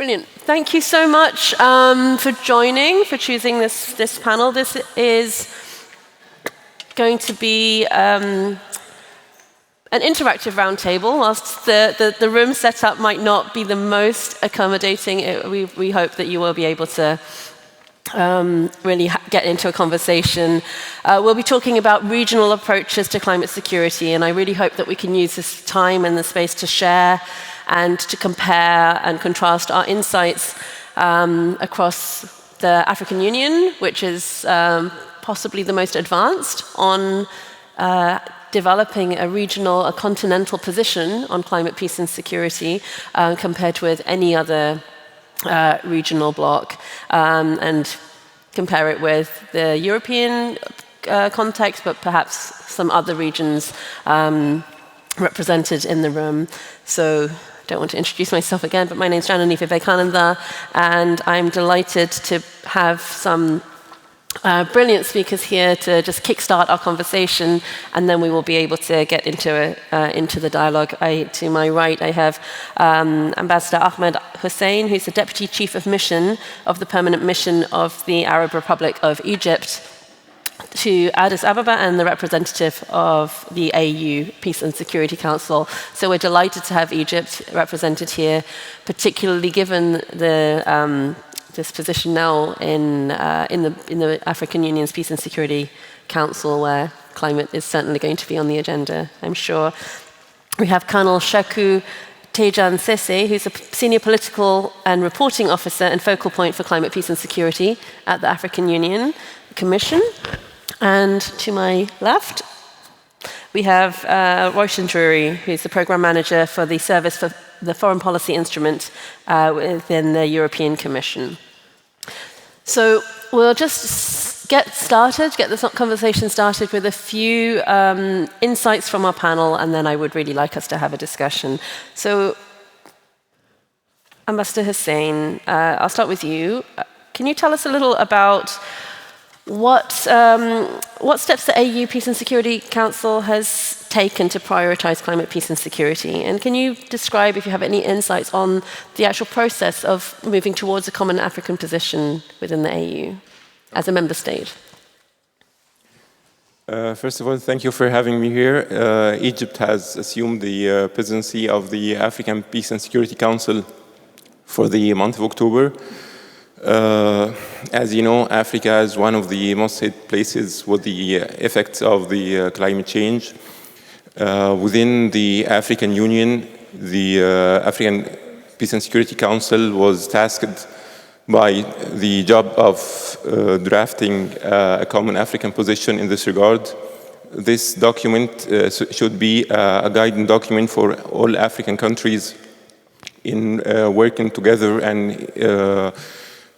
Brilliant. Thank you so much for joining, for choosing this panel. This is going to be an interactive roundtable. Whilst the room setup might not be the most accommodating, we hope that you will be able to really get into a conversation. We'll be talking about regional approaches to climate security, and I really hope that we can use this time and the space to share and to compare and contrast our insights across the African Union, which is possibly the most advanced on developing a continental position on climate peace and security compared with any other regional bloc, and compare it with the European context, but perhaps some other regions represented in the room. So I don't want to introduce myself again, but my name is Janani Vivekananda, and I'm delighted to have some brilliant speakers here to just kickstart our conversation, and then we will be able to get into the dialogue. To my right, I have Ambassador Ahmed Hussein, who's the Deputy Chief of Mission of the Permanent Mission of the Arab Republic of Egypt to Addis Ababa, and the representative of the AU Peace and Security Council. So we're delighted to have Egypt represented here, particularly given this position now in the African Union's Peace and Security Council, where climate is certainly going to be on the agenda, I'm sure. We have Colonel Sheku Tejan Sese, who's a Senior Political and Reporting Officer and focal point for climate peace and security at the African Union Commission. And to my left, we have Roshan Drury, who's the Programme Manager for the Service for the Foreign Policy Instrument within the European Commission. So we'll just get this conversation started with a few insights from our panel, and then I would really like us to have a discussion. So, Ambassador Hussein, I'll start with you. Can you tell us a little about what steps the AU Peace and Security Council has taken to prioritize climate peace and security? And can you describe, if you have any insights, on the actual process of moving towards a common African position within the AU as a member state? First of all, thank you for having me here. Egypt has assumed the presidency of the African Peace and Security Council for the month of October. As you know, Africa is one of the most hit places with the effects of the climate change. Within the African Union, the African Peace and Security Council was tasked by the job of drafting a common African position in this regard. This document should be a guiding document for all African countries in working together and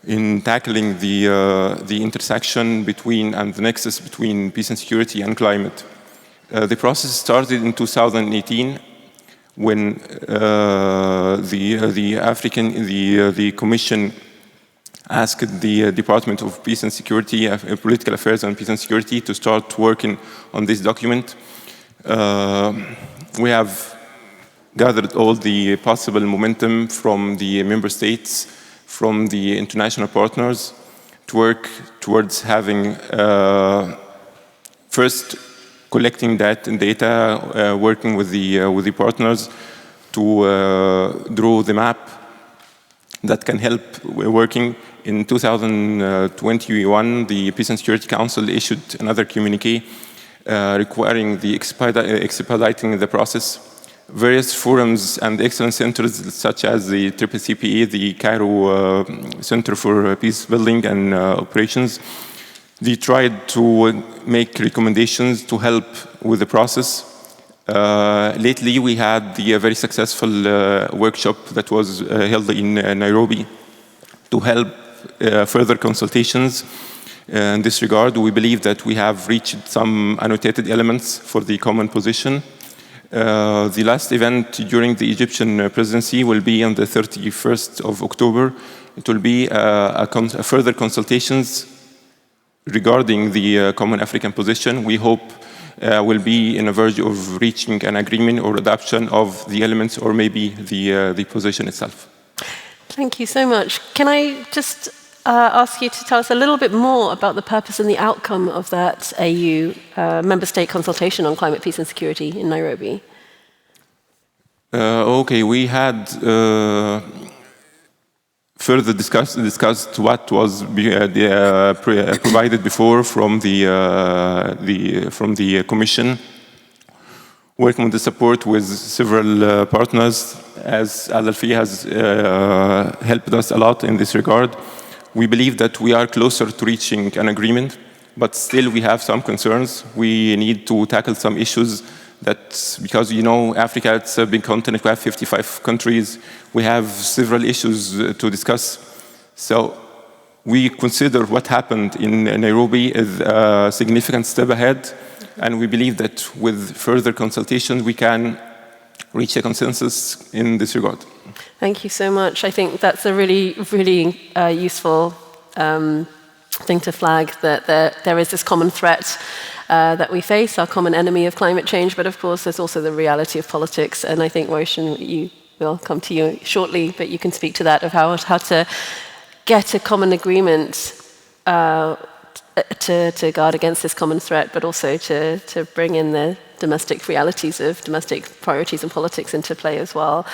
in tackling the intersection between and the nexus between peace and security and climate. The process started in 2018 when the Commission asked the Department of Peace and Security, Political Affairs and Peace and Security, to start working on this document. We have gathered all the possible momentum from the member states, from the international partners, to work towards having first collecting that data, working with the partners to draw the map that can help working. In 2021, the Peace and Security Council issued another communiqué requiring the expediting the process. Various forums and excellence centers, such as the CCPE, the Cairo Center for Peace Building and Operations, they tried to make recommendations to help with the process. Lately, we had the very successful workshop that was held in Nairobi to help further consultations. In this regard, we believe that we have reached some annotated elements for the common position. The last event during the Egyptian presidency will be on the 31st of October. It will be further consultations regarding the common African position. We hope will be in a verge of reaching an agreement or adoption of the elements or maybe the position itself. Thank you so much. Can I just ask you to tell us a little bit more about the purpose and the outcome of that AU member state consultation on climate, peace and security in Nairobi? Okay, we had further discussed what was provided before from the Commission, working with the support with several partners, as Adolfi has helped us a lot in this regard. We believe that we are closer to reaching an agreement, but still we have some concerns. We need to tackle some issues that, because Africa, it's a big continent, we have 55 countries, we have several issues to discuss. So we consider what happened in Nairobi as a significant step ahead, and we believe that with further consultation we can reach a consensus in this regard. Thank you so much. I think that's a really, really useful thing to flag, that there is this common threat that we face, our common enemy of climate change, but of course there's also the reality of politics, and I think, Roshan, we'll come to you shortly, but you can speak to that, of how to get a common agreement to guard against this common threat, but also to bring in the domestic realities of domestic priorities and politics into play as well.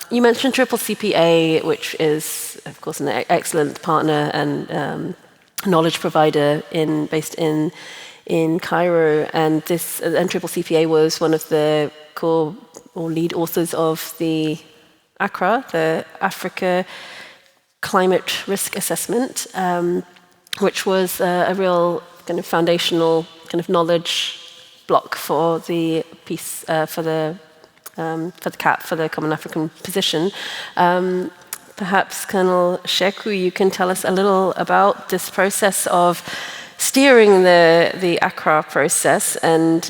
You mentioned CCCPA, which is, of course, an excellent partner and knowledge provider based in Cairo, and CCCPA was one of the core or lead authors of the ACRA, the Africa Climate Risk Assessment, which was a real kind of foundational kind of knowledge block for the peace, for the CAP, for the Common African Position. Perhaps Colonel Sheku, you can tell us a little about this process of steering the ACRA process and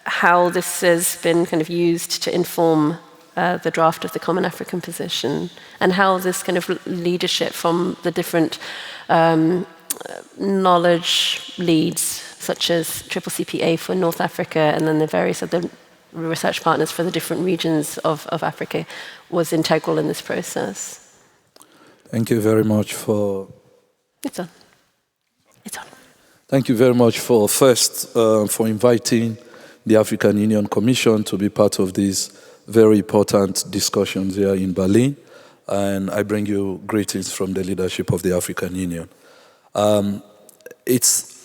how this has been kind of used to inform the draft of the Common African Position, and how this kind of leadership from the different knowledge leads, such as CCCPA for North Africa and then the various other research partners for the different regions of Africa, was integral in this process. Thank you very much for... It's on. It's on. Thank you very much for inviting the African Union Commission to be part of these very important discussions here in Berlin. And I bring you greetings from the leadership of the African Union. It's,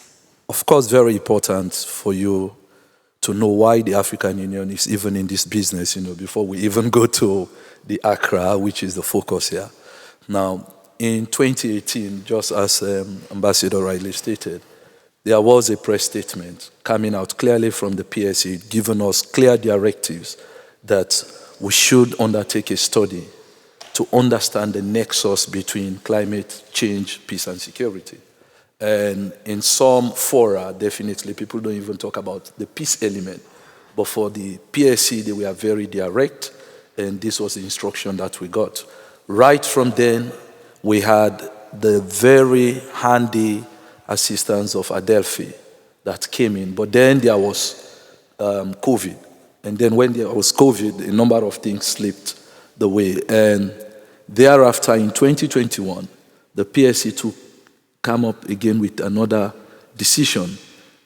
of course, very important for you to know why the African Union is even in this business, before we even go to the ACRA, which is the focus here. Now, in 2018, just as Ambassador Riley stated, there was a press statement coming out clearly from the PSC, giving us clear directives that we should undertake a study to understand the nexus between climate change, peace, and security. And in some fora, definitely, people don't even talk about the peace element. But for the PSC, they were very direct, and this was the instruction that we got. Right from then, we had the very handy assistance of Adelphi that came in. But then there was COVID. And then when there was COVID, a number of things slipped the way. And thereafter, in 2021, the PSC come up again with another decision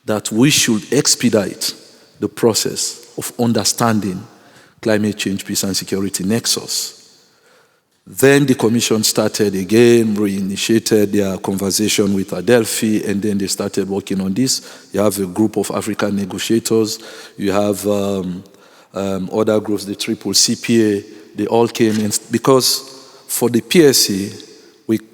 that we should expedite the process of understanding climate change, peace, and security nexus. Then the Commission started again, reinitiated their conversation with Adelphi, and then they started working on this. You have a group of African negotiators. You have other groups, the CCCPA. They all came in because for the PSC,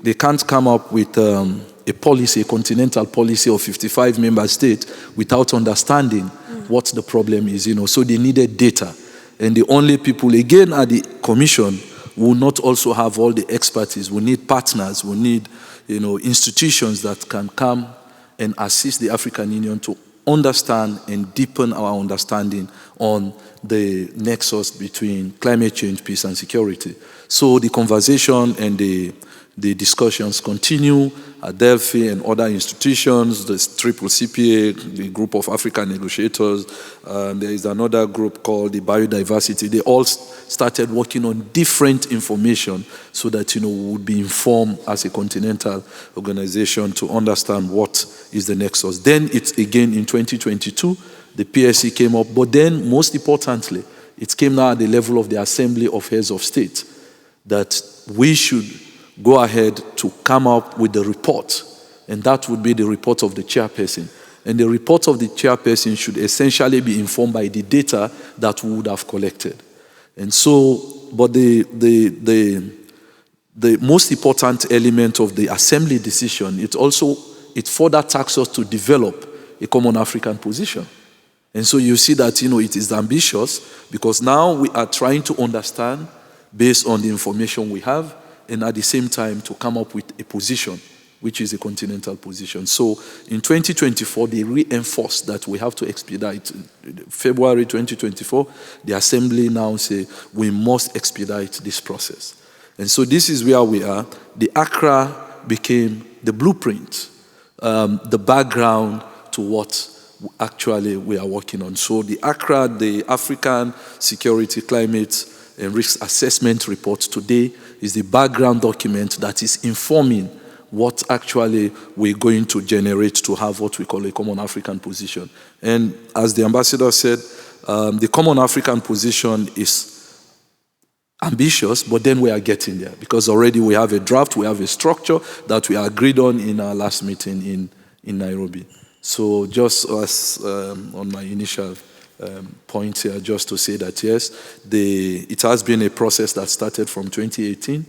they can't come up with a policy, a continental policy of 55 member states without understanding what the problem is. So they needed data, and the only people again at the Commission will not also have all the expertise. We need partners, we need institutions that can come and assist the African Union to understand and deepen our understanding on the nexus between climate change, peace, and security. So the conversation and the The discussions continue at Delphi and other institutions, the Triple CPA, the group of African negotiators. There is another group called the Biodiversity. They all started working on different information so that, we would be informed as a continental organization to understand what is the nexus. Then it's again in 2022, the PSC came up, but then most importantly, it came now at the level of the Assembly of Heads of State that we should go ahead to come up with the report, and that would be the report of the chairperson. And the report of the chairperson should essentially be informed by the data that we would have collected. And so, but the most important element of the assembly decision, it further taxes us to develop a common African position. And so you see that, it is ambitious because now we are trying to understand based on the information we have, and at the same time to come up with a position, which is a continental position. So in 2024, they reinforced that we have to expedite. February 2024, the Assembly now say we must expedite this process. And so this is where we are. The Accra became the blueprint, the background to what actually we are working on. So the Accra, the African Security, Climate, and Risk Assessment Report today is the background document that is informing what actually we're going to generate to have what we call a common African position. And as the ambassador said, the common African position is ambitious, but then we are getting there because already we have a draft, we have a structure that we agreed on in our last meeting in Nairobi. So just as on my initial point here, just to say that yes, it has been a process that started from 2018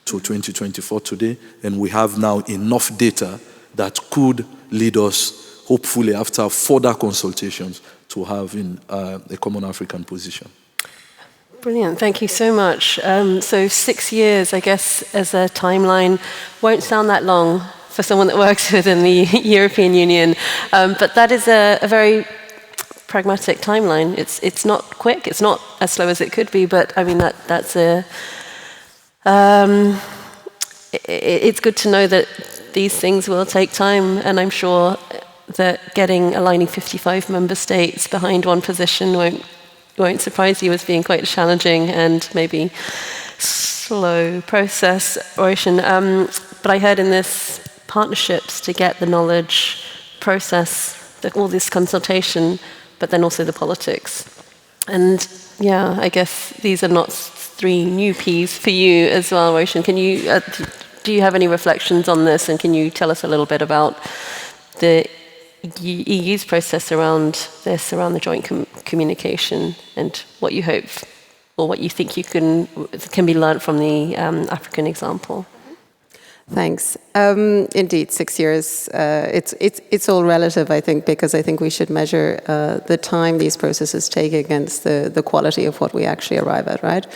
to 2024 today, and we have now enough data that could lead us, hopefully after further consultations, to have a common African position. Brilliant, thank you so much. So 6 years, I guess, as a timeline, won't sound that long for someone that works within the European Union, but that is a very pragmatic timeline. It's not quick. It's not as slow as it could be. But I mean that's it's good to know that these things will take time, and I'm sure that aligning 55 member states behind one position won't surprise you as being quite a challenging and maybe slow process, Ocean. But I heard in this partnerships to get the knowledge process, all this consultation, but then also the politics. And yeah, I guess these are not 3 new Ps for you as well, Roshan. Can you, do you have any reflections on this, and can you tell us a little bit about the EU's process around this, around the joint communication, and what you hope, or what you think can be learned from the African example? Thanks. Indeed, 6 years. It's all relative, I think, because I think we should measure the time these processes take against the quality of what we actually arrive at, right?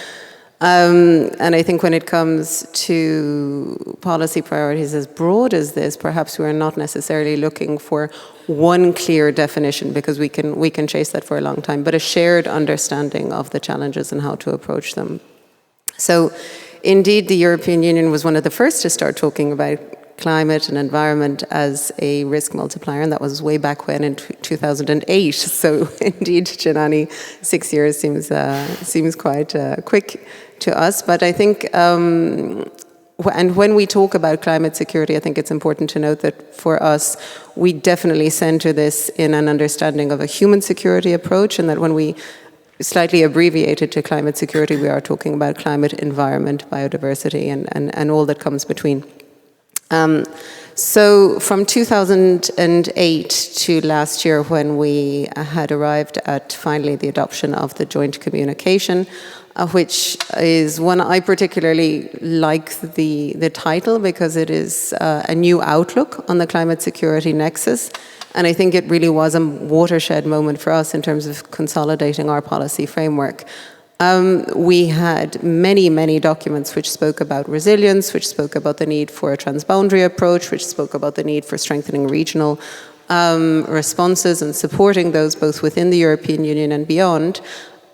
And I think when it comes to policy priorities as broad as this, perhaps we're not necessarily looking for one clear definition, because we can chase that for a long time, but a shared understanding of the challenges and how to approach them. So, indeed, the European Union was one of the first to start talking about climate and environment as a risk multiplier, and that was way back when in 2008. So, indeed, Janani, 6 years seems quite quick to us. But I think, and when we talk about climate security, I think it's important to note that for us, we definitely center this in an understanding of a human security approach, and that when we slightly abbreviated to climate security, we are talking about climate, environment, biodiversity, and all that comes between. So from 2008 to last year, when we had arrived at finally the adoption of the joint communication, which is one I particularly like the title, because it is a new outlook on the climate security nexus. And I think it really was a watershed moment for us in terms of consolidating our policy framework. We had many, many documents which spoke about resilience, which spoke about the need for a transboundary approach, which spoke about the need for strengthening regional responses and supporting those both within the European Union and beyond.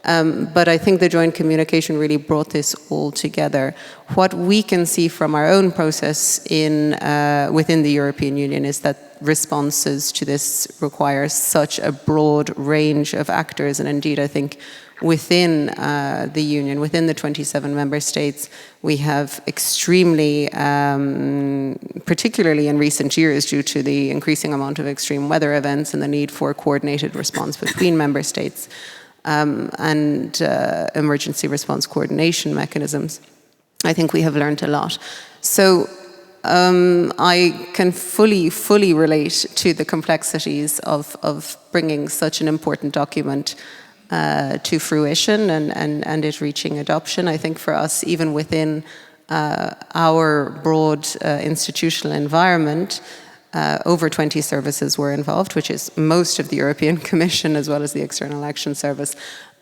But I think the joint communication really brought this all together. What we can see from our own process within the European Union is that responses to this require such a broad range of actors, and indeed I think within the Union, within the 27 member states, we have extremely, particularly in recent years due to the increasing amount of extreme weather events and the need for coordinated response between member states, and emergency response coordination mechanisms, I think we have learned a lot. So I can fully relate to the complexities of bringing such an important document to fruition and it reaching adoption. I think for us, even within our broad institutional environment, over 20 services were involved, which is most of the European Commission as well as the External Action Service.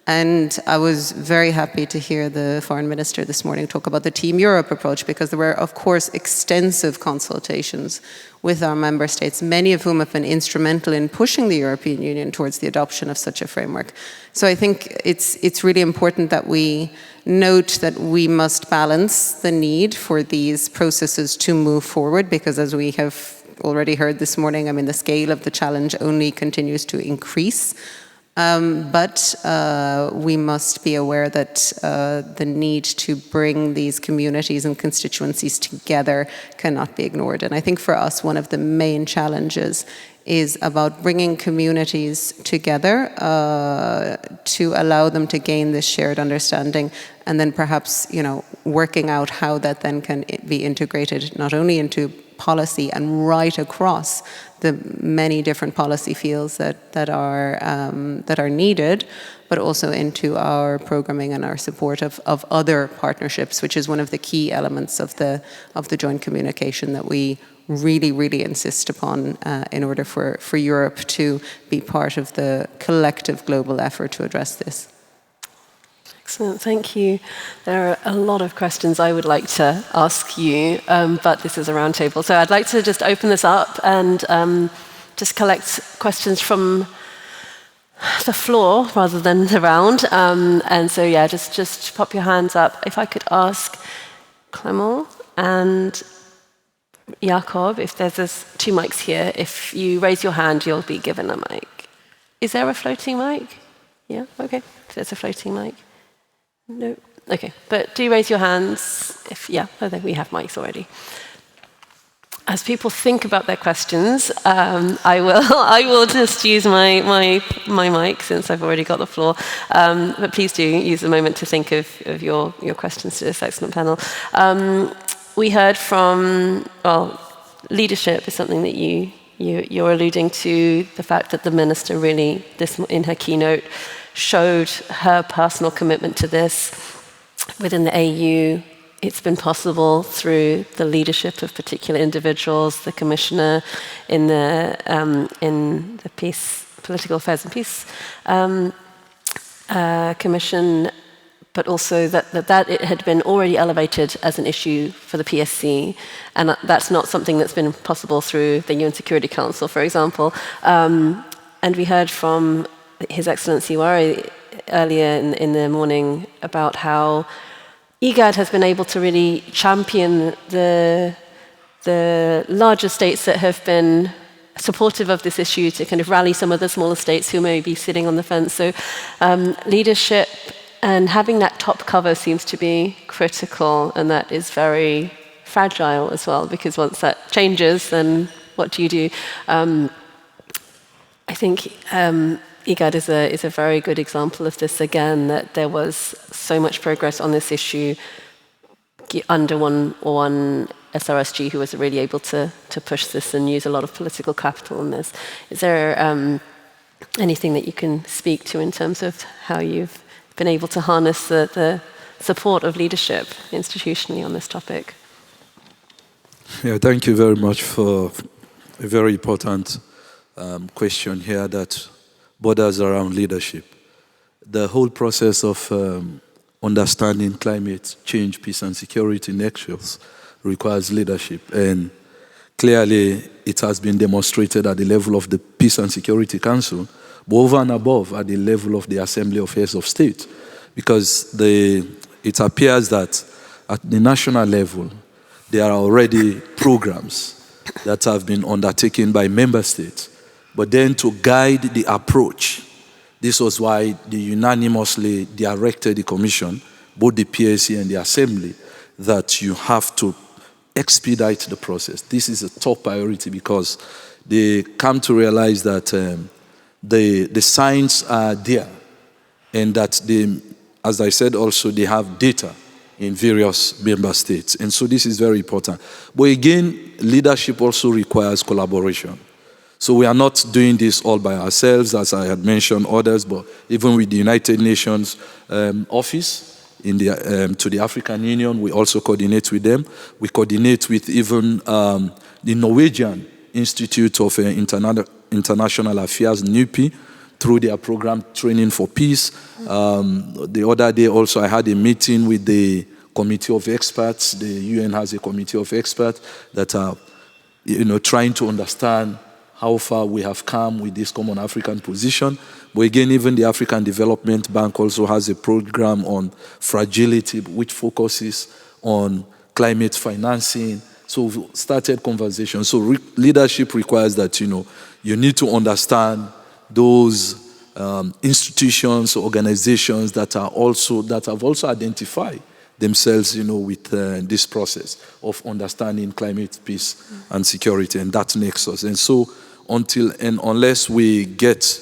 And I was very happy to hear the Foreign Minister this morning talk about the Team Europe approach, because there were, of course, extensive consultations with our member states, many of whom have been instrumental in pushing the European Union towards the adoption of such a framework. So I think it's really important that we note that we must balance the need for these processes to move forward, because as we have already heard this morning, I mean, the scale of the challenge only continues to increase. But we must be aware that the need to bring these communities and constituencies together cannot be ignored. And I think for us, one of the main challenges is about bringing communities together to allow them to gain this shared understanding, and then perhaps, working out how that then can be integrated not only into policy and right across the many different policy fields that are needed, but also into our programming and our support of other partnerships, which is one of the key elements of the joint communication that we really insist upon in order for Europe to be part of the collective global effort to address this. Excellent, thank you. There are a lot of questions I would like to ask you, but this is a roundtable. So I'd like to just open this up and just collect questions from the floor rather than the round. And so, yeah, just pop your hands up. If I could ask Clément and Jakob, if there's two mics here, if you raise your hand, you'll be given a mic. Is there a floating mic? Yeah, okay, there's a floating mic. No. Okay, but do raise your hands if, I think we have mics already. As people think about their questions, I will just use my mic since I've already got the floor. But please do use a moment to think of your questions to this excellent panel. We heard from, leadership is something that you're alluding to, the fact that the minister really, in her keynote, showed her personal commitment to this. Within the AU, it's been possible through the leadership of particular individuals, the commissioner in the Political Affairs and Peace Commission, but also that it had been already elevated as an issue for the PSC, and that's not something that's been possible through the UN Security Council, for example. And we heard from His Excellency Wari earlier in the morning about how IGAD has been able to really champion the larger states that have been supportive of this issue to kind of rally some of the smaller states who may be sitting on the fence. So leadership and having that top cover seems to be critical, and that is very fragile as well, because once that changes, then what do you do? I think IGAD is a very good example of this again, that there was so much progress on this issue under one SRSG who was really able to push this and use a lot of political capital in this. Is there anything that you can speak to in terms of how you've been able to harness the support of leadership institutionally on this topic? Yeah, thank you very much for a very important question here that borders around leadership. The whole process of understanding climate change, peace and security nexus requires leadership. And clearly it has been demonstrated at the level of the Peace and Security Council, but over and above at the level of the Assembly of Heads of State, because it appears that at the national level, there are already programs that have been undertaken by member states. But then to guide the approach, this was why they unanimously directed the Commission, both the PSC and the Assembly, that you have to expedite the process. This is a top priority because they come to realize that the signs are there, and that they, as I said also, they have data in various member states. And so this is very important. But again, leadership also requires collaboration. So we are not doing this all by ourselves, as I had mentioned others, but even with the United Nations office to the African Union, we also coordinate with them. We coordinate with even the Norwegian Institute of International Affairs, NUPI, through their program Training for Peace. The other day also I had a meeting with the committee of experts. The UN has a committee of experts that are trying to understand how far we have come with this common African position. But again, even the African Development Bank also has a program on fragility, which focuses on climate financing. So we've started conversations. So leadership requires that, you need to understand those institutions, organizations that have also identified themselves, with this process of understanding climate, peace, and security, and that nexus. And so, unless we get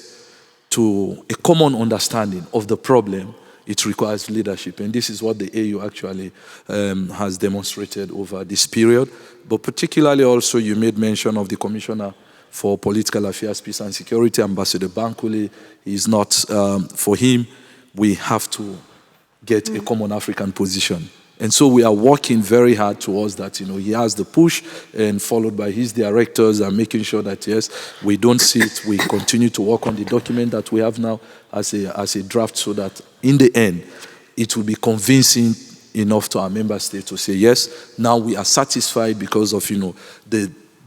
to a common understanding of the problem, it requires leadership. And this is what the AU actually has demonstrated over this period. But particularly also, you made mention of the Commissioner for Political Affairs, Peace and Security, Ambassador Bankole. Is not, for him, we have to get a common African position. And so we are working very hard towards that. He has the push, and followed by his directors, and making sure that, yes, we don't sit, we continue to work on the document that we have now as a draft, so that in the end, it will be convincing enough to our member states to say, yes, now we are satisfied because of,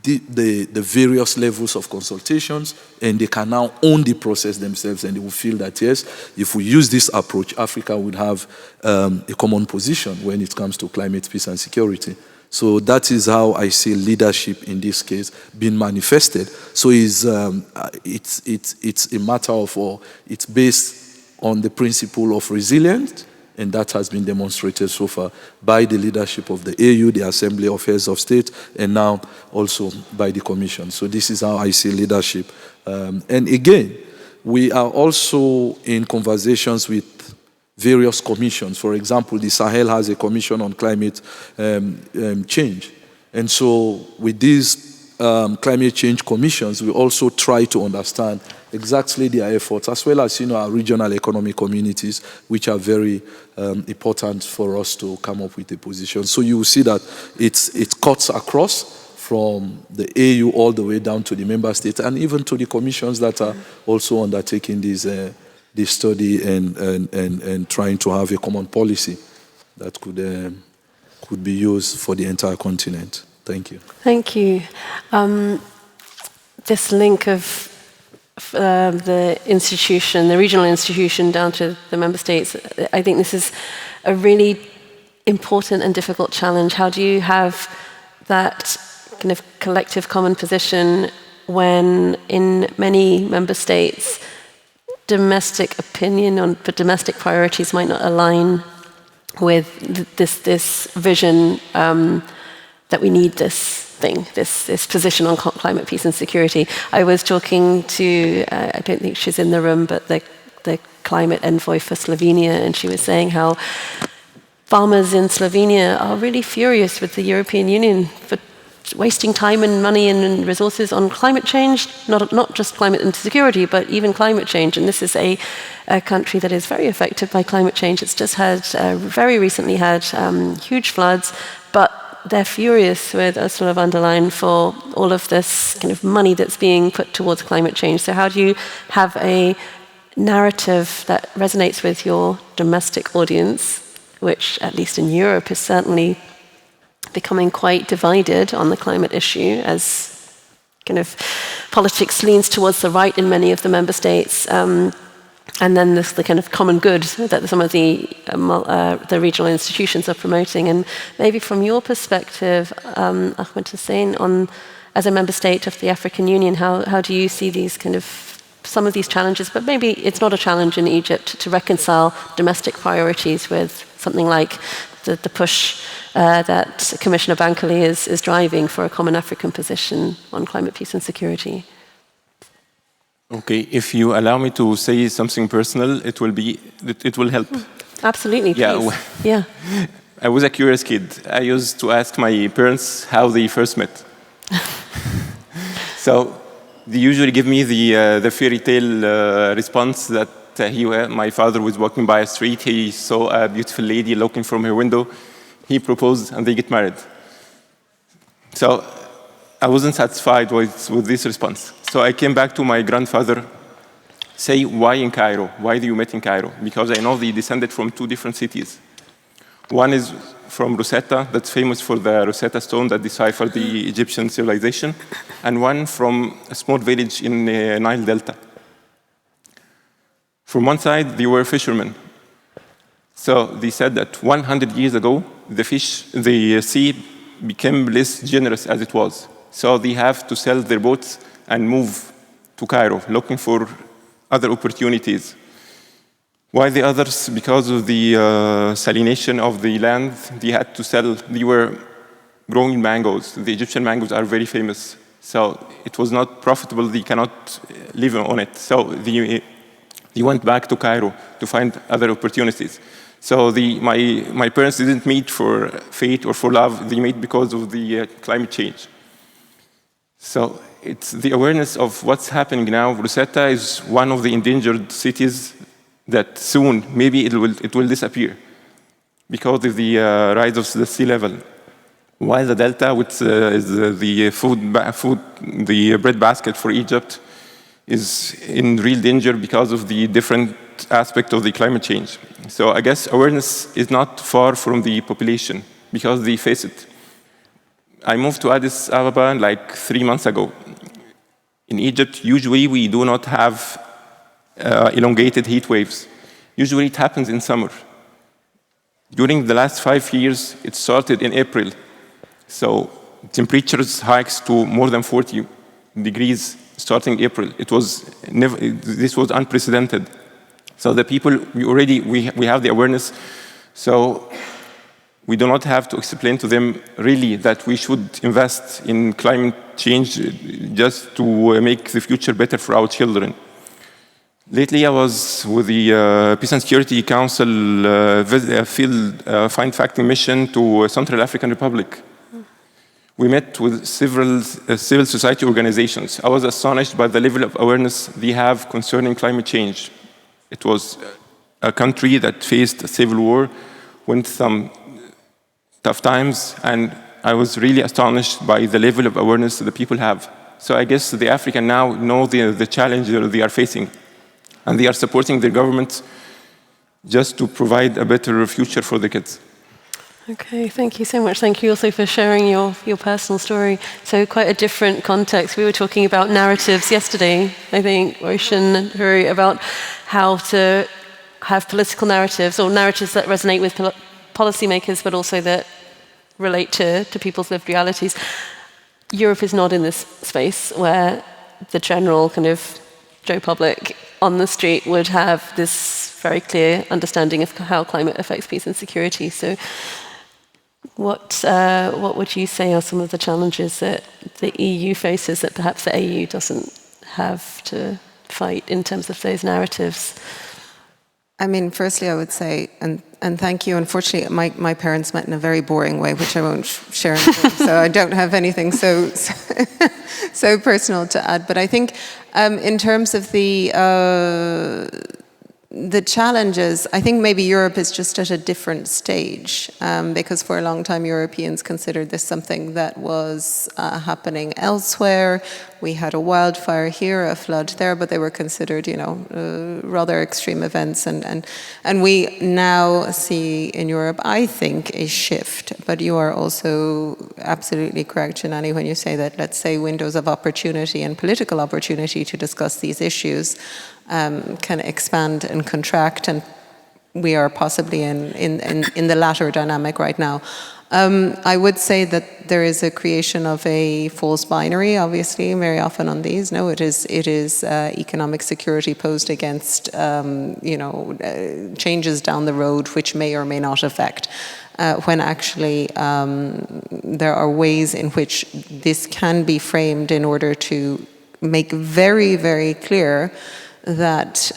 the various levels of consultations, and they can now own the process themselves, and they will feel that, yes, if we use this approach, Africa would have a common position when it comes to climate, peace, and security. So that is how I see leadership in this case being manifested. So it's a matter of, or it's based on the principle of resilience, and that has been demonstrated so far by the leadership of the AU, the Assembly of Heads of State, and now also by the Commission. So this is how I see leadership. And again, we are also in conversations with various commissions. For example, the Sahel has a commission on climate change. And so with these climate change commissions, we also try to understand exactly their efforts, as well as our regional economic communities, which are very important for us to come up with a position. So you will see that it cuts across from the AU all the way down to the member states, and even to the commissions that are also undertaking this study and trying to have a common policy that could be used for the entire continent. Thank you. Thank you. This link of the institution, the regional institution, down to the member states, I think this is a really important and difficult challenge. How do you have that kind of collective common position when in many member states domestic opinion on the domestic priorities might not align with this vision that we need this position on climate, peace and security? I was talking to, I don't think she's in the room, but the climate envoy for Slovenia, and she was saying how farmers in Slovenia are really furious with the European Union for wasting time and money and resources on climate change, not just climate and security, but even climate change. And this is a country that is very affected by climate change. It's just had, very recently had huge floods, but they're furious with a sort of underline for all of this kind of money that's being put towards climate change. So how do you have a narrative that resonates with your domestic audience, which at least in Europe is certainly becoming quite divided on the climate issue, as kind of politics leans towards the right in many of the member states. And then there's the kind of common good that some of the regional institutions are promoting. And maybe from your perspective, Ahmed Hussein, as a member state of the African Union, how do you see these kind of some of these challenges? But maybe it's not a challenge in Egypt to reconcile domestic priorities with something like the push that Commissioner Bankole is driving for a common African position on climate, peace and security. Okay, if you allow me to say something personal, it will help. Absolutely, please. Yeah. I was a curious kid. I used to ask my parents how they first met. So they usually give me the fairy tale response that my father was walking by a street, he saw a beautiful lady looking from her window, he proposed, and they get married. So I wasn't satisfied with this response. So I came back to my grandfather, say, why in Cairo? Why do you meet in Cairo? Because I know they descended from two different cities. One is from Rosetta, that's famous for the Rosetta Stone that deciphered the Egyptian civilization, and one from a small village in Nile Delta. From one side, they were fishermen. So they said that 100 years ago, the sea became less generous as it was. So they have to sell their boats and move to Cairo, looking for other opportunities. While the others, because of the salination of the land, they had to sell, they were growing mangoes. The Egyptian mangoes are very famous. So it was not profitable, they cannot live on it. So they went back to Cairo to find other opportunities. So my parents didn't meet for fate or for love, they met because of the climate change. So it's the awareness of what's happening now. Rosetta is one of the endangered cities that soon, maybe it will disappear because of the rise of the sea level. While the Delta, which is the bread basket for Egypt, is in real danger because of the different aspect of the climate change. So I guess awareness is not far from the population because they face it. I moved to Addis Ababa like 3 months ago. In Egypt, usually we do not have elongated heat waves. Usually it happens in summer. During the last 5 years, it started in April. So temperatures hikes to more than 40 degrees starting April. This was unprecedented. So the people, we have the awareness. So we do not have to explain to them really that we should invest in climate change just to make the future better for our children. Lately, I was with the Peace and Security Council field fact-finding mission to Central African Republic. We met with several civil society organizations. I was astonished by the level of awareness they have concerning climate change. It was a country that faced a civil war, went some tough times, and I was really astonished by the level of awareness that the people have. So I guess the Africans now know the challenge that they are facing, and they are supporting their government just to provide a better future for the kids. Okay, thank you so much. Thank you also for sharing your personal story. So quite a different context. We were talking about narratives yesterday, I think, Roshan and Huri, about how to have political narratives or narratives that resonate with policymakers, but also that relate to people's lived realities. Europe is not in this space where the general kind of Joe Public on the street would have this very clear understanding of how climate affects peace and security. So what would you say are some of the challenges that the EU faces that perhaps the AU doesn't have to fight in terms of those narratives? I mean, firstly, I would say, and thank you. Unfortunately, my parents met in a very boring way, which I won't share, so I don't have anything so personal to add. But I think in terms of the the challenges, I think maybe Europe is just at a different stage, because for a long time Europeans considered this something that was happening elsewhere. We had a wildfire here, a flood there, but they were considered, rather extreme events. And we now see in Europe, I think, a shift. But you are also absolutely correct, Janani, when you say that, let's say, windows of opportunity and political opportunity to discuss these issues can expand and contract, and we are possibly in the latter dynamic right now. I would say that there is a creation of a false binary, obviously, very often on these. No, it is economic security posed against, changes down the road which may or may not affect. When actually there are ways in which this can be framed in order to make very, very clear that,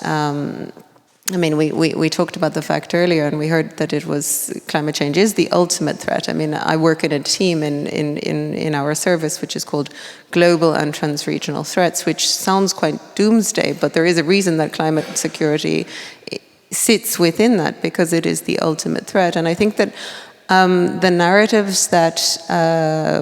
we talked about the fact earlier, and we heard that it was climate change is the ultimate threat. I work in a team in our service which is called Global and Transregional Threats, which sounds quite doomsday, but there is a reason that climate security sits within that, because it is the ultimate threat. And I think that the narratives that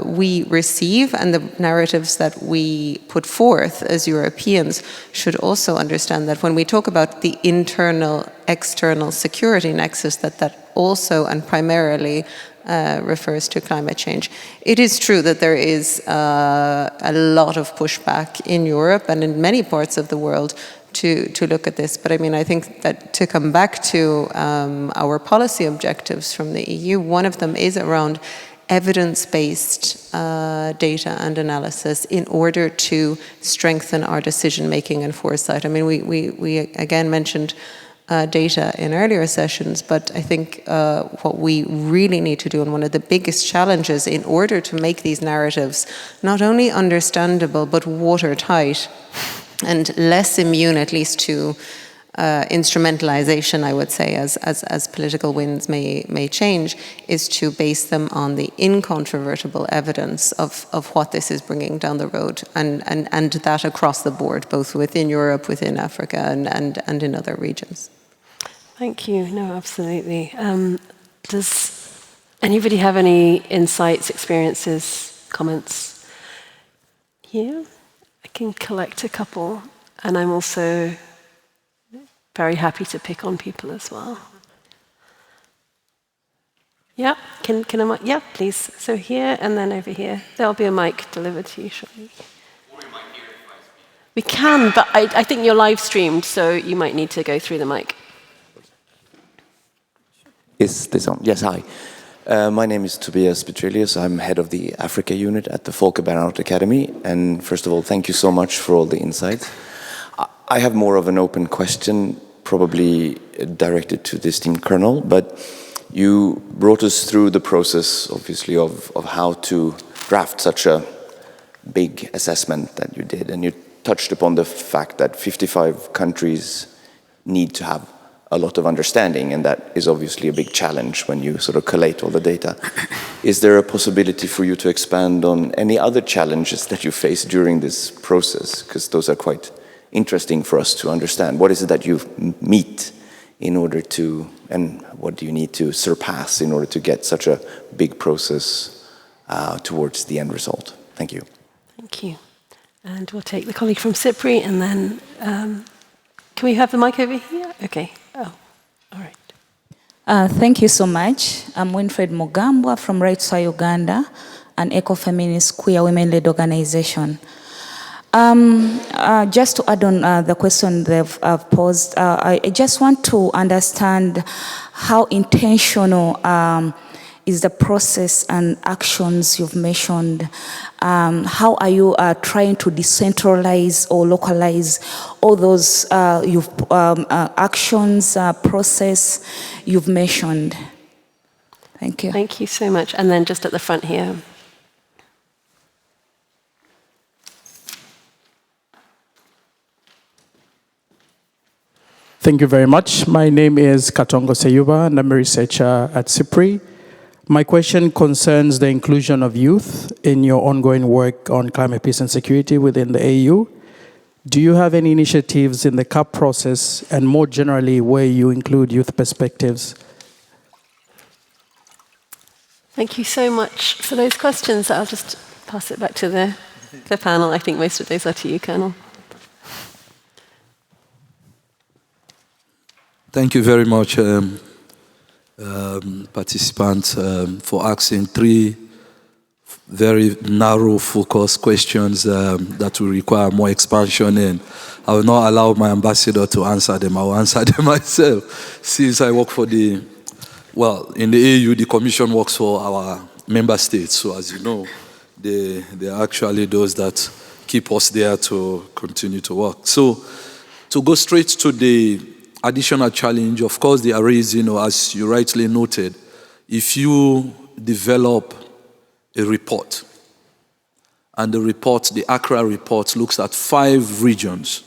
we receive and the narratives that we put forth as Europeans should also understand that when we talk about the internal-external security nexus, that also and primarily refers to climate change. It is true that there is a lot of pushback in Europe and in many parts of the world to look at this. But I think that to come back to our policy objectives from the EU, one of them is around evidence-based data and analysis in order to strengthen our decision-making and foresight. We again mentioned data in earlier sessions, but I think what we really need to do, and one of the biggest challenges in order to make these narratives not only understandable but watertight, and less immune, at least, to instrumentalization, I would say, as political winds may change, is to base them on the incontrovertible evidence of what this is bringing down the road, and that across the board, both within Europe, within Africa, and in other regions. Thank you. No, absolutely. Does anybody have any insights, experiences, comments here? I can collect a couple, and I'm also very happy to pick on people as well. Yeah, can I? Yeah, please. So here and then over here. There'll be a mic delivered to you shortly. Or we might hear it if I speak. We can, but I think you're live streamed, so you might need to go through the mic. Is this on? Yes, hi. My name is Tobias Petrelius. I'm head of the Africa unit at the Volker Bernhard Academy. And first of all, thank you so much for all the insights. I have more of an open question, probably directed to the esteemed Colonel, but you brought us through the process, obviously, of how to draft such a big assessment that you did. And you touched upon the fact that 55 countries need to have a lot of understanding, and that is obviously a big challenge when you sort of collate all the data. Is there a possibility for you to expand on any other challenges that you face during this process? Because those are quite interesting for us to understand. What is it that you meet in order to, and what do you need to surpass in order to get such a big process towards the end result? Thank you. Thank you. And we'll take the colleague from CIPRI, and then can we have the mic over here? Okay. Oh, all right. Thank you so much. I'm Winfred Mugambwa from Rights for Uganda, an eco-feminist queer women-led organization. Just to add on the question they've posed, I just want to understand how intentional is the process and actions you've mentioned. How are you trying to decentralize or localize all those actions, process you've mentioned? Thank you. Thank you so much. And then just at the front here. Thank you very much. My name is Katongo Seyuba, and I'm a researcher at CIPRI. My question concerns the inclusion of youth in your ongoing work on climate peace and security within the AU. Do you have any initiatives in the CAP process and more generally where you include youth perspectives? Thank you so much for those questions. I'll just pass it back to the panel. I think most of those are to you, Colonel. Thank you very much, participants, for asking 3 very narrow, focused questions that will require more expansion, and I will not allow my ambassador to answer them. I will answer them myself. Since I work for in the AU, the Commission works for our member states. So as you know, they are actually those that keep us there to continue to work. So to go straight to the additional challenge, of course, there is, as you rightly noted, if you develop a report, and the Accra report looks at 5 regions,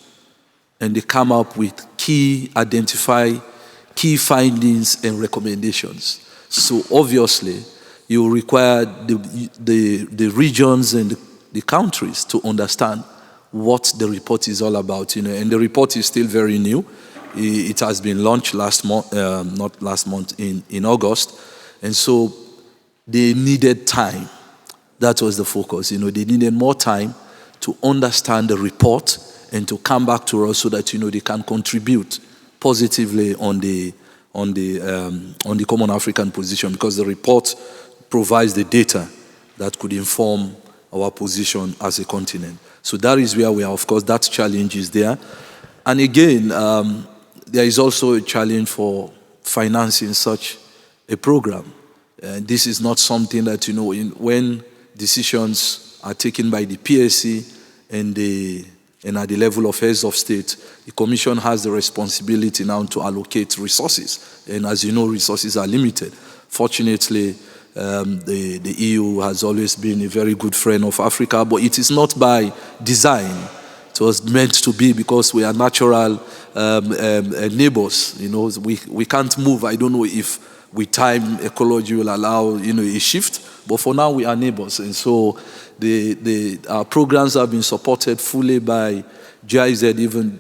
and they come up with identify key findings and recommendations. So obviously, you require the regions and the countries to understand what the report is all about. And the report is still very new. It has been launched not last month, in August. And so they needed time. That was the focus. They needed more time to understand the report and to come back to us so that they can contribute positively on the Common African Position, because the report provides the data that could inform our position as a continent. So that is where we are. Of course, that challenge is there. And again, there is also a challenge for financing such a program. This is not something that, when decisions are taken by the PSC and at the level of heads of state, the Commission has the responsibility now to allocate resources. And as you know, resources are limited. Fortunately, the EU has always been a very good friend of Africa, but it is not by design. It was meant to be because we are natural neighbors. We can't move. I don't know if with time ecology will allow a shift, but for now we are neighbors. And so our programs have been supported fully by GIZ, even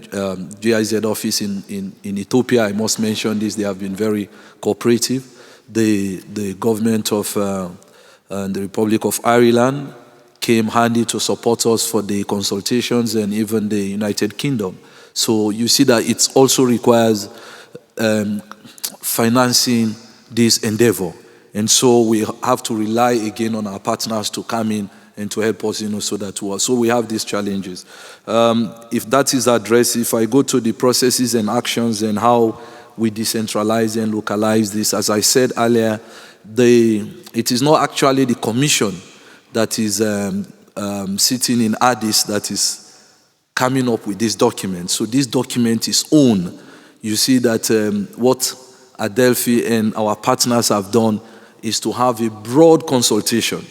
GIZ office in Ethiopia. I must mention this. They have been very cooperative. The government of the Republic of Ireland came handy to support us for the consultations, and even the United Kingdom. So you see that it also requires financing this endeavor. And so we have to rely again on our partners to come in and to help us, so we have these challenges. If that is addressed, if I go to the processes and actions and how we decentralize and localize this, as I said earlier, it is not actually the Commission that is sitting in Addis that is coming up with this document. So this document is own. You see that what Adelphi and our partners have done is to have a broad consultation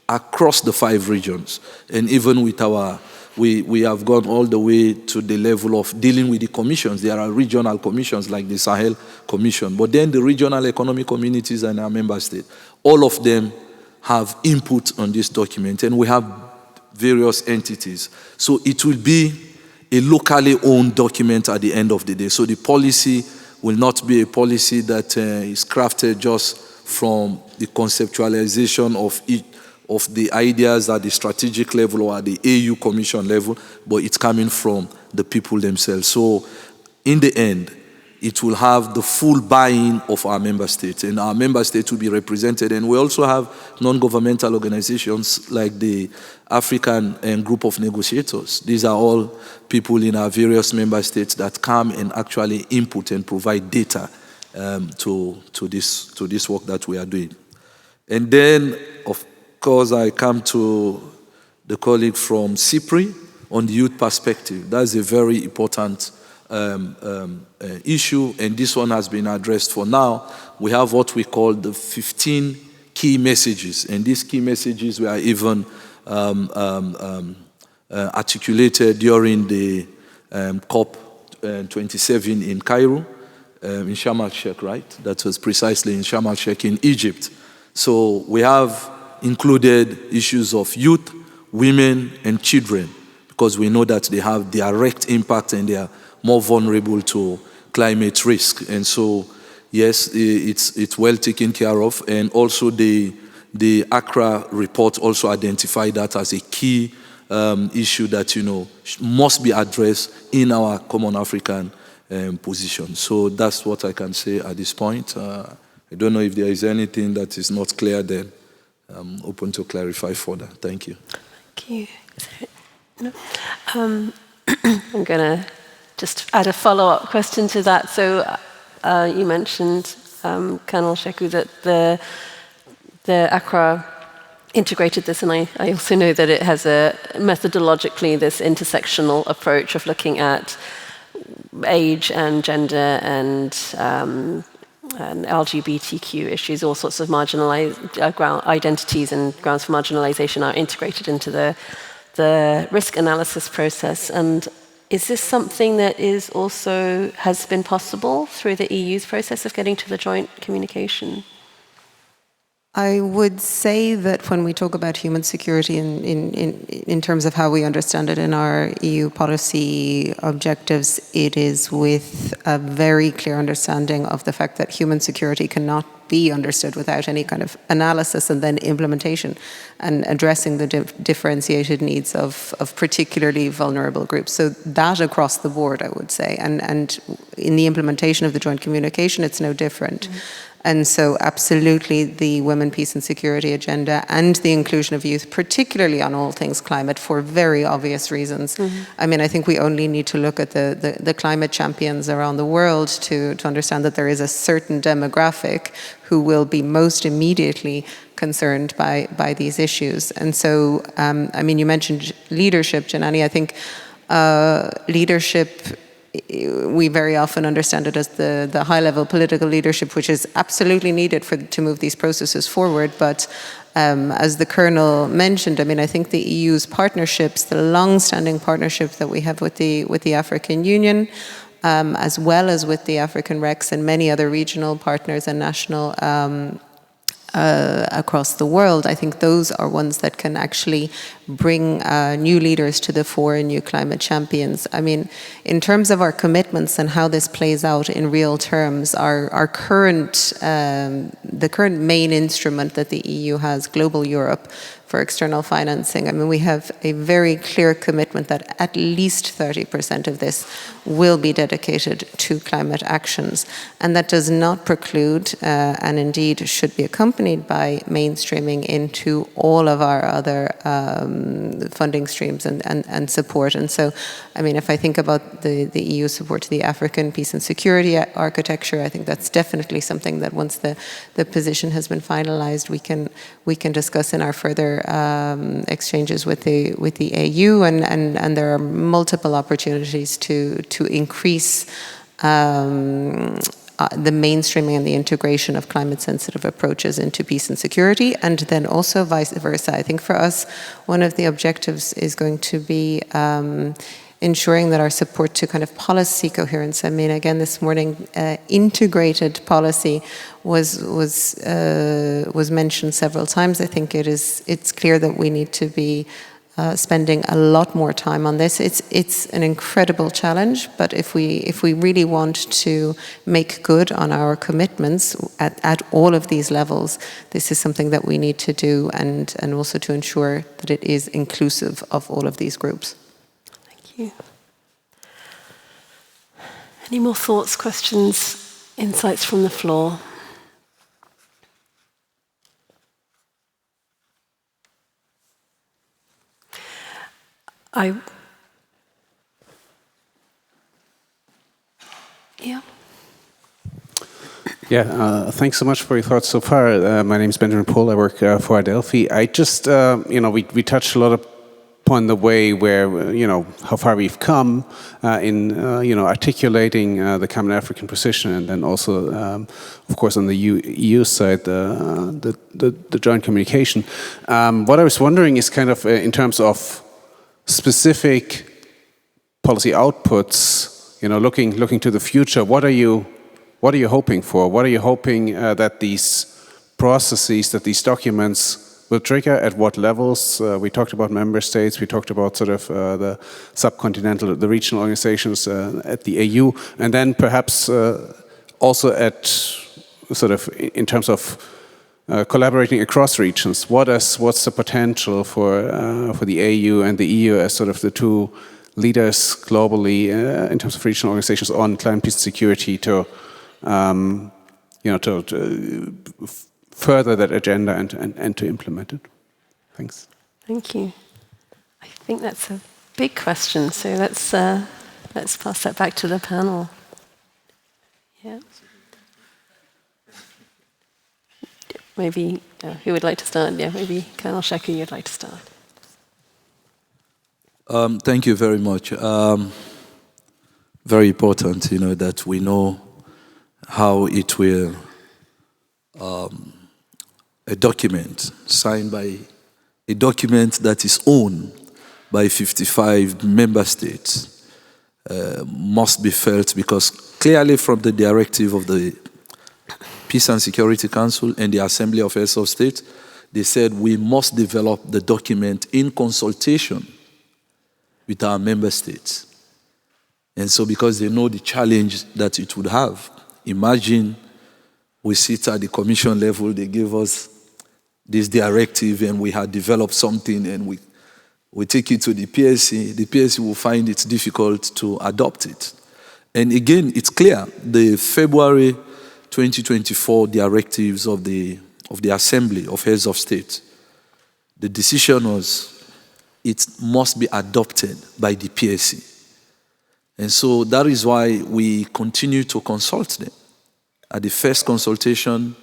across the 5 regions. And even with we have gone all the way to the level of dealing with the commissions. There are regional commissions like the Sahel Commission, but then the regional economic communities and our member states, all of them have input on this document, and we have various entities. So it will be a locally owned document at the end of the day. So the policy will not be a policy that is crafted just from the conceptualization of the ideas at the strategic level or at the AU Commission level, but it's coming from the people themselves. So in the end, it will have the full buy-in of our member states, and our member states will be represented. And we also have non-governmental organizations like the African Group of Negotiators. These are all people in our various member states that come and actually input and provide data to this work that we are doing. And then, of course, I come to the colleague from CIPRI on the youth perspective. That's a very important issue, and this one has been addressed for now. We have what we call the 15 key messages, and these key messages were even articulated during the COP27 in Cairo, in Sharm el-Sheikh, right? That was precisely in Sharm el-Sheikh in Egypt. So we have included issues of youth, women, and children, because we know that they have direct impact and they are more vulnerable to climate risk. And so, yes, it's well taken care of. And also the Accra report also identified that as a key issue that, must be addressed in our common African position. So that's what I can say at this point. I don't know if there is anything that is not clear then. I'm open to clarify further. Thank you. Thank you. No? I'm going to just add a follow-up question to that. So you mentioned, Colonel Sheku, that the Accra integrated this, and I also know that it has methodologically this intersectional approach of looking at age and gender and LGBTQ issues, all sorts of marginalized identities and grounds for marginalization are integrated into the risk analysis process. And is this something that is also has been possible through the EU's process of getting to the joint communication? I would say that when we talk about human security in terms of how we understand it in our EU policy objectives, it is with a very clear understanding of the fact that human security cannot be understood without any kind of analysis and then implementation and addressing the differentiated needs of particularly vulnerable groups. So that across the board, I would say. And in the implementation of the joint communication, it's no different. Mm-hmm. And so absolutely the Women, Peace and Security agenda and the inclusion of youth, particularly on all things climate, for very obvious reasons. Mm-hmm. I mean, I think we only need to look at the climate champions around the world to understand that there is a certain demographic who will be most immediately concerned by these issues. And so, I mean, you mentioned leadership, Janani. I think leadership, we very often understand it as the high-level political leadership, which is absolutely needed to move these processes forward. But as the Colonel mentioned, I mean, I think the EU's partnerships, the long-standing partnership that we have with the African Union, as well as with the African RECs and many other regional partners and national across the world, I think those are ones that can actually bring new leaders to the fore and new climate champions. I mean, in terms of our commitments and how this plays out in real terms, our current, the current main instrument that the EU has, Global Europe, for external financing, I mean, we have a very clear commitment that at least 30% of this will be dedicated to climate actions. And that does not preclude, and indeed should be accompanied by mainstreaming into all of our other funding streams and support. And so, I mean, if I think about the EU support to the African peace and security architecture, I think that's definitely something that once the position has been finalized, we can discuss in our further exchanges with the AU, and there are multiple opportunities to increase the mainstreaming and the integration of climate-sensitive approaches into peace and security, and then also vice versa. I think for us, one of the objectives is going to be ensuring that our support to kind of policy coherence. I mean, again, this morning, integrated policy was mentioned several times. I think it's clear that we need to be spending a lot more time on this. It's an incredible challenge, but if we really want to make good on our commitments at all of these levels, this is something that we need to do, and also to ensure that it is inclusive of all of these groups. Thank you. Any more thoughts, questions, insights from the floor? Yeah, thanks so much for your thoughts so far. My name is Benjamin Pohl. I work for Adelphi. I just, we touched a lot upon the way where, how far we've come in, articulating the common African position, and then also, of course, on the EU side, the joint communication. What I was wondering is kind of in terms of specific policy outputs, looking to the future, what are you hoping for? What are you hoping that these processes, that these documents will trigger, at what levels. We talked about member states, we talked about sort of the subcontinental, the regional organizations at the AU, and then perhaps also at sort of in terms of collaborating across regions. What's the potential for the AU and the EU as sort of the two leaders globally in terms of regional organizations on climate, peace, and security to further that agenda and to implement it? Thanks. Thank you. I think that's a big question, so let's pass that back to the panel. Yeah. Maybe, who would like to start? Yeah, maybe Colonel Shaku, you'd like to start. Thank you very much. Very important, that we know how it will, a document signed by, a document that is owned by 55 member states must be felt, because clearly from the directive of the Peace and Security Council and the Assembly of Heads of State, they said we must develop the document in consultation with our member states. And so because they know the challenge that it would have, imagine we sit at the Commission level, they give us this directive and we had developed something and we take it to the PSC will find it difficult to adopt it. And again, it's clear, the February 2024 directives of the Assembly of Heads of State, the decision was it must be adopted by the PSC. And so that is why we continue to consult them. At the first consultation,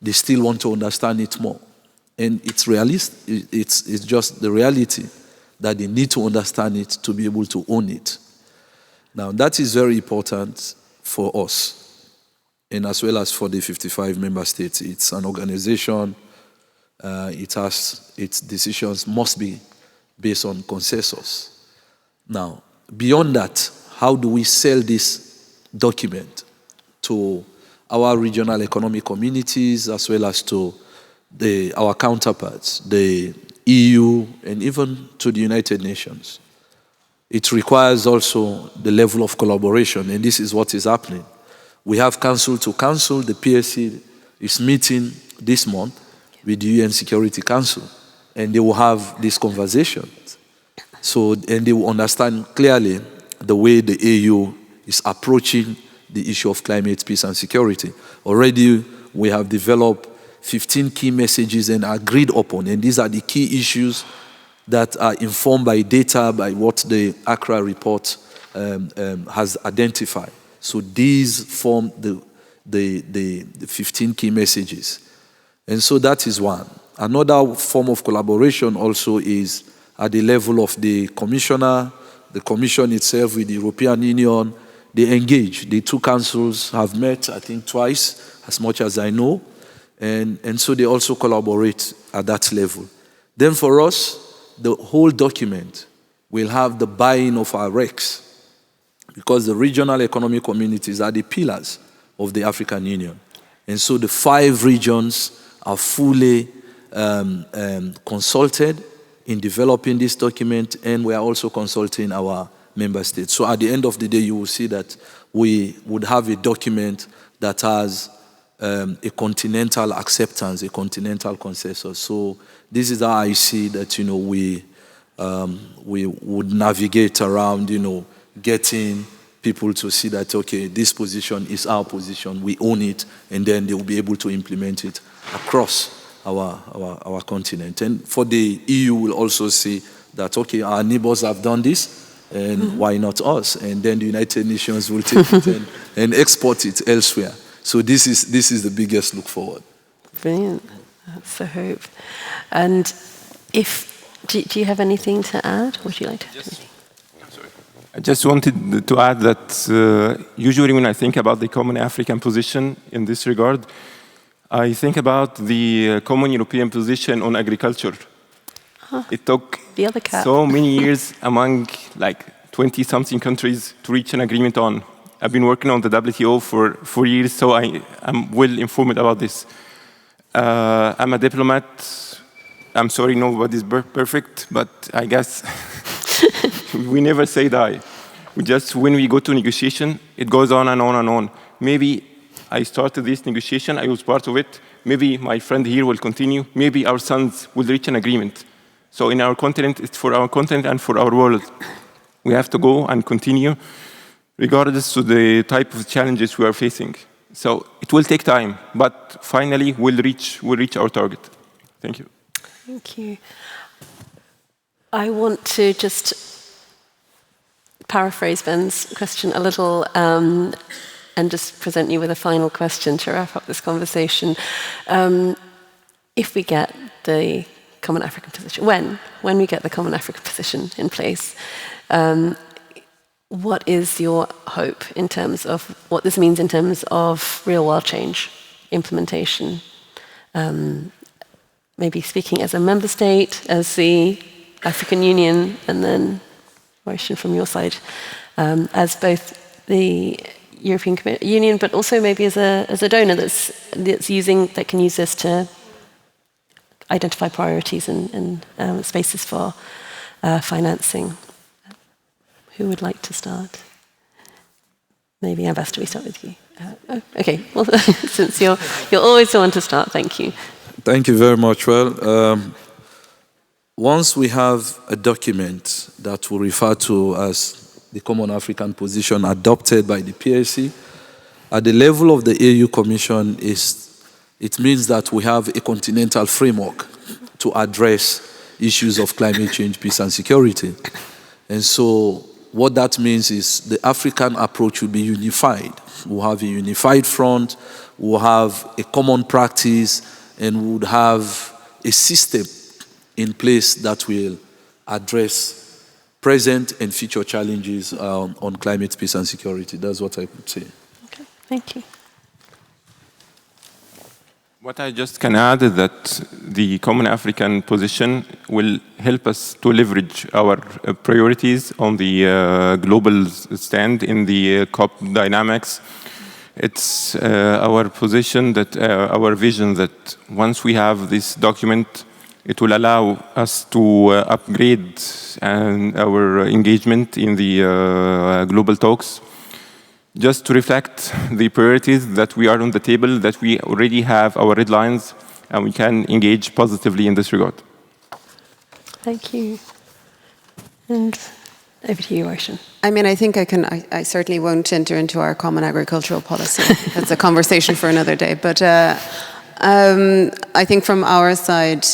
they still want to understand it more. And it's it's just the reality that they need to understand it to be able to own it. Now, that is very important for us, and as well as for the 55 member states. It's an organization, its decisions must be based on consensus. Now, beyond that, how do we sell this document to our regional economic communities as well as to our counterparts, the EU, and even to the United Nations? It requires also the level of collaboration, and this is what is happening. We have council to council. The PSC is meeting this month with the UN Security Council, and they will have these conversations. And they will understand clearly the way the AU is approaching the issue of climate, peace, and security. Already, we have developed 15 key messages and agreed upon, and these are the key issues that are informed by data, by what the Accra report has identified. So these form the 15 key messages. And so that is one. Another form of collaboration also is at the level of the commissioner, the commission itself with the European Union. They engage. The two councils have met, I think, twice, as much as I know. And so they also collaborate at that level. Then for us, the whole document will have the buy-in of our RECs, because the regional economic communities are the pillars of the African Union. And so the 5 regions are fully consulted in developing this document, and we are also consulting our member states. So at the end of the day, you will see that we would have a document that has a continental acceptance, a continental consensus. So this is how I see that, we would navigate around, getting people to see that, okay, this position is our position, we own it, and then they will be able to implement it across our continent. And for the EU, will also see that, okay, our neighbors have done this, and why not us? And then the United Nations will take it and export it elsewhere. So this is the biggest look forward. Brilliant. That's the hope. And do you have anything to add? Would you like to add anything? I just wanted to add that usually when I think about the common African position in this regard, I think about the common European position on agriculture. It took so many years among 20-something countries to reach an agreement on. I've been working on the WTO for 4 years, so I'm well informed about this. I'm a diplomat I'm sorry, nobody's perfect, but I guess we never say die. We just, when we go to negotiation, it goes on and on and on. Maybe I started this negotiation, I was part of it. Maybe my friend here will continue. Maybe our sons will reach an agreement. So in our continent, it's for our continent and for our world. We have to go and continue, regardless of the type of challenges we are facing. So it will take time, but finally we'll reach our target. Thank you. Thank you. I want to just paraphrase Ben's question a little and just present you with a final question to wrap up this conversation. If we get the Common African Position, when we get the Common African Position in place, what is your hope in terms of what this means in terms of real-world change, implementation? Maybe speaking as a member state, as the African Union, and then Roshan from your side, as both the European Union, but also maybe as a donor that can use this to identify priorities and spaces for financing. Who would like to start? Maybe Ambassador, we start with you. Okay, well, since you're always the one to start, thank you. Thank you very much. Well, once we have a document that we refer to as the Common African Position adopted by the PSC, at the level of the AU Commission, it means that we have a continental framework to address issues of climate change, peace and security. And so what that means is the African approach will be unified. We'll have a unified front, we'll have a common practice, and we would have a system in place that will address present and future challenges on climate, peace and security. That's what I could say. Okay, thank you. What I just can add is that the Common African Position will help us to leverage our priorities on the global stand in the COP dynamics. It's our position that, our vision that once we have this document, it will allow us to upgrade our engagement in the global talks, just to reflect the priorities that we are on the table, that we already have our red lines, and we can engage positively in this regard. Thank you. And over to you, Roshan. I mean, I think I certainly won't enter into our common agricultural policy. That's a conversation for another day. But I think from our side,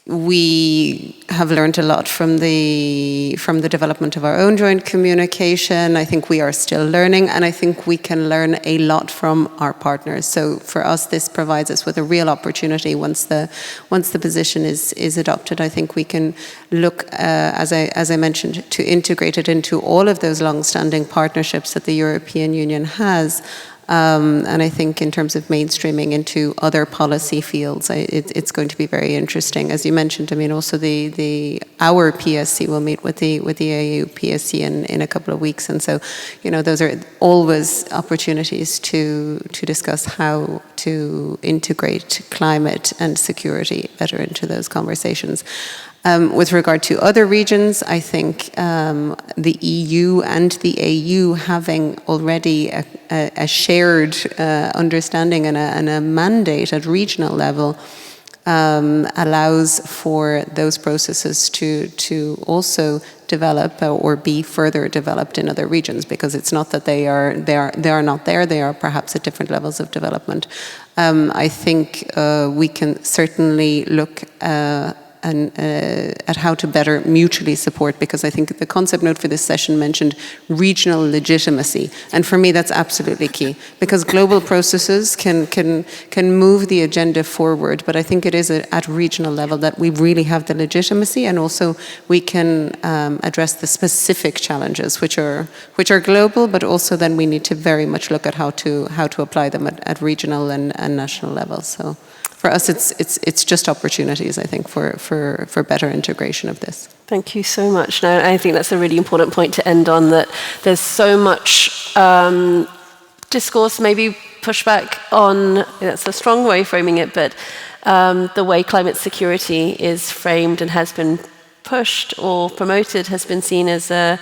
we have learned a lot from the development of our own joint communication. I think we are still learning, and I think we can learn a lot from our partners. So for us, this provides us with a real opportunity. Once the position is adopted, I think we can look, as I mentioned, to integrate it into all of those long-standing partnerships that the European Union has. And I think in terms of mainstreaming into other policy fields, it's going to be very interesting. As you mentioned, I mean, also our PSC will meet with the AU PSC in a couple of weeks, and so, you know, those are always opportunities to discuss how to integrate climate and security better into those conversations. With regard to other regions, I think the EU and the AU having already a shared understanding and a mandate at regional level allows for those processes to also develop or be further developed in other regions, because it's not that they are not there, they are perhaps at different levels of development. I think we can certainly look at how to better mutually support, because I think the concept note for this session mentioned regional legitimacy, and for me that's absolutely key, because global processes can move the agenda forward, but I think it is at regional level that we really have the legitimacy, and also we can address the specific challenges which are global, but also then we need to very much look at how to apply them at regional and national levels. So for us, it's just opportunities, I think, for better integration of this. Thank you so much. No, I think that's a really important point to end on, that there's so much discourse, maybe push back on, that's a strong way of framing it, but the way climate security is framed and has been pushed or promoted has been seen as a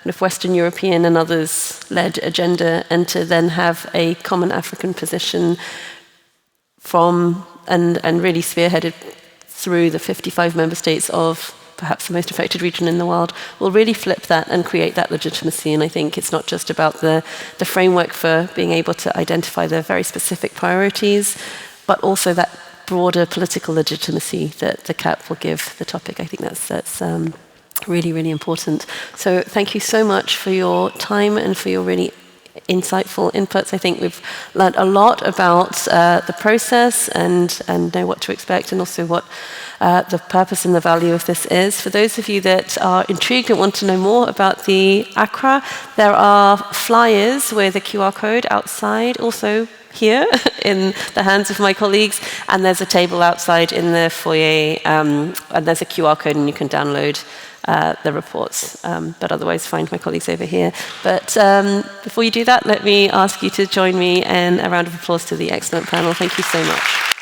kind of Western European and others-led agenda, and to then have a common African position from and really spearheaded through the 55 member states of perhaps the most affected region in the world, will really flip that and create that legitimacy. And I think it's not just about the framework for being able to identify the very specific priorities, but also that broader political legitimacy that the CAP will give the topic. I think that's really, really important. So thank you so much for your time and for your really insightful inputs. I think we've learned a lot about the process and know what to expect, and also what the purpose and the value of this is. For those of you that are intrigued and want to know more about the ACRA, there are flyers with a QR code outside, also here in the hands of my colleagues, and there's a table outside in the foyer, and there's a QR code and you can download the reports, but otherwise find my colleagues over here. But before you do that, let me ask you to join me in a round of applause to the excellent panel. Thank you so much.